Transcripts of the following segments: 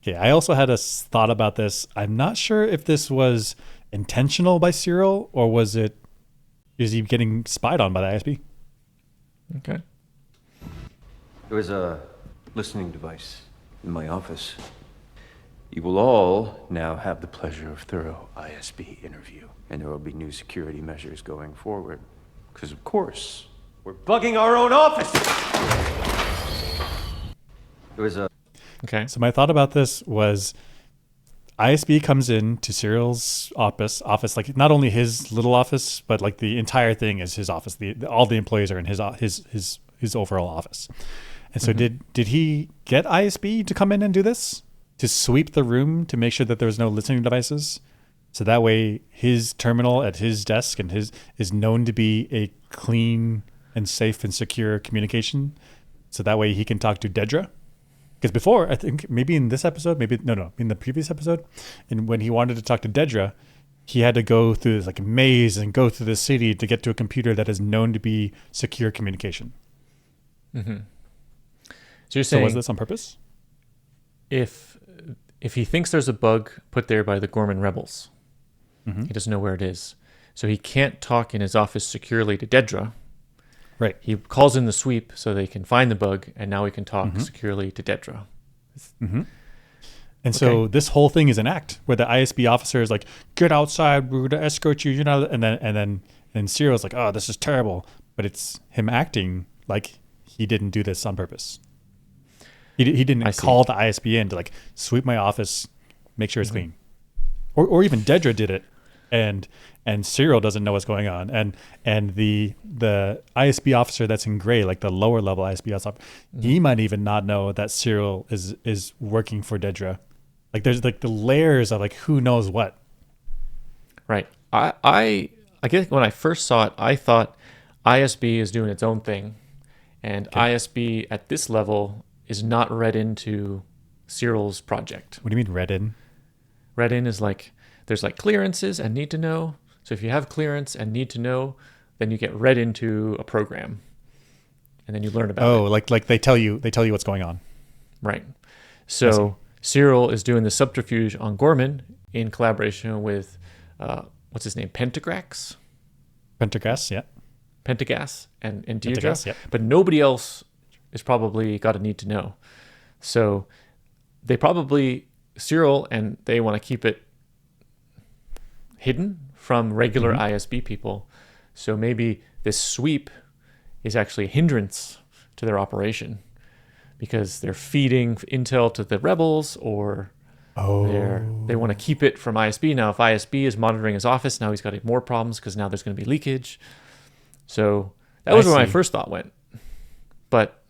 Okay, I also had a thought about this. I'm not sure if this was intentional by Syril or is he getting spied on by the ISB? Okay. There was a listening device in my office. You will all now have the pleasure of thorough ISB interview, and there will be new security measures going forward. Because, of course, we're bugging our own office! There was a... Okay. So my thought about this was ISB comes in to Cyril's office, like not only his little office, but like the entire thing is his office. All the employees are in his overall office. And so did he get ISB to come in and do this? To sweep the room to make sure that there's no listening devices? So that way his terminal at his desk and his is known to be a clean and safe and secure communication. So that way he can talk to Dedra. Because before, I think maybe in this episode, in the previous episode, and when he wanted to talk to Dedra, he had to go through this like maze and go through the city to get to a computer that is known to be secure communication. Mm-hmm. So you're saying, was this on purpose? If he thinks there's a bug put there by the Gorman rebels, he doesn't know where it is, so he can't talk in his office securely to Dedra. Right. He calls in the sweep so they can find the bug, and now he can talk securely to Dedra. And so this whole thing is an act where the ISB officer is like, "Get outside, we're gonna escort you," and then Cyril's like, "Oh, this is terrible," but it's him acting like he didn't do this on purpose. He didn't call the ISB in to like sweep my office, make sure it's clean, or even Dedra did it, and Syril doesn't know what's going on, and the ISB officer that's in gray, like the lower level ISB officer, he might even not know that Syril is working for Dedra. Like there's like the layers of like who knows what. Right. I guess when I first saw it, I thought ISB is doing its own thing, and ISB at this level is not read into Cyril's project. What do you mean read in? Read in is like there's like clearances and need to know. So if you have clearance and need to know, then you get read into a program, and then you learn about it. Oh, like they tell you what's going on. Right. So Syril is doing the subterfuge on Gorman in collaboration with what's his name, Pentagrax, Yeah. Pentagas, and Deirdre. Pentagas, yeah. But nobody else is probably got a need to know. So they probably Syril and they want to keep it hidden from regular ISB people. So maybe this sweep is actually a hindrance to their operation because they're feeding intel to the rebels, or they want to keep it from ISB. Now, if ISB is monitoring his office, now he's got more problems because now there's going to be leakage. So that was where my first thought went. But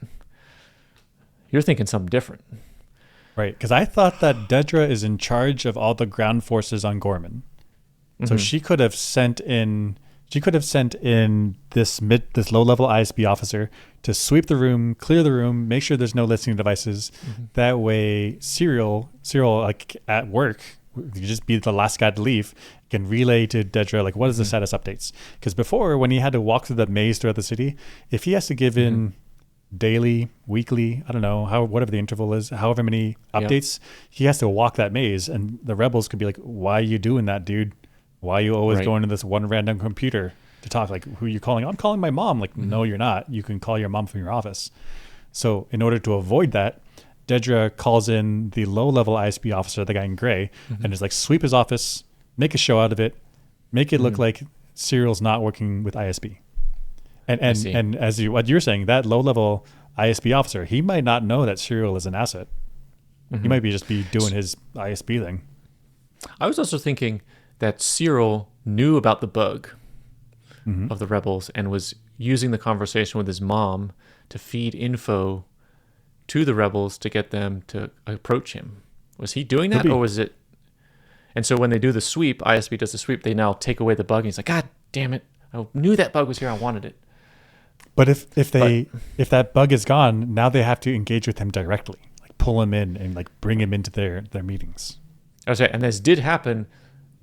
you're thinking something different. Right, because I thought that Dedra is in charge of all the ground forces on Gorman. So she could have sent in this low level ISB officer to sweep the room, clear the room, make sure there's no listening devices. That way, Syril, like at work, you just be the last guy to leave, can relay to Dedra like what is the status updates. Because before, when he had to walk through the maze throughout the city, if he has to give in daily, weekly, I don't know, whatever the interval is, however many updates, he has to walk that maze, and the rebels could be like, "Why are you doing that, dude? Why are you always going to this one random computer to talk? Like, who are you calling? I'm calling my mom." Like, no, you're not. You can call your mom from your office. So in order to avoid that, Dedra calls in the low-level ISB officer, the guy in gray, and is like, sweep his office, make a show out of it, make it look like Cyril's not working with ISB. And as what you're saying, that low-level ISB officer, he might not know that Syril is an asset. He might be doing his ISB thing. I was also thinking that Syril knew about the bug of the rebels and was using the conversation with his mom to feed info to the rebels to get them to approach him. Was he doing that, or was it? And so when they do the sweep, ISB does the sweep, they now take away the bug, and he's like, "God damn it! I knew that bug was here. I wanted it." But if that bug is gone, now they have to engage with him directly, like pull him in and like bring him into their meetings. Okay, and this did happen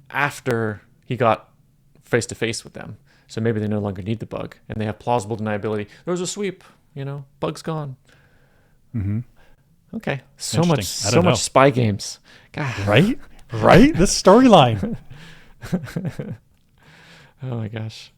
after he got face to face with them. So maybe they no longer need the bug, and they have plausible deniability. There was a sweep, bug's gone. Okay. So much Interesting. I don't know. spy games. God. Right? Right? This storyline. Oh my gosh.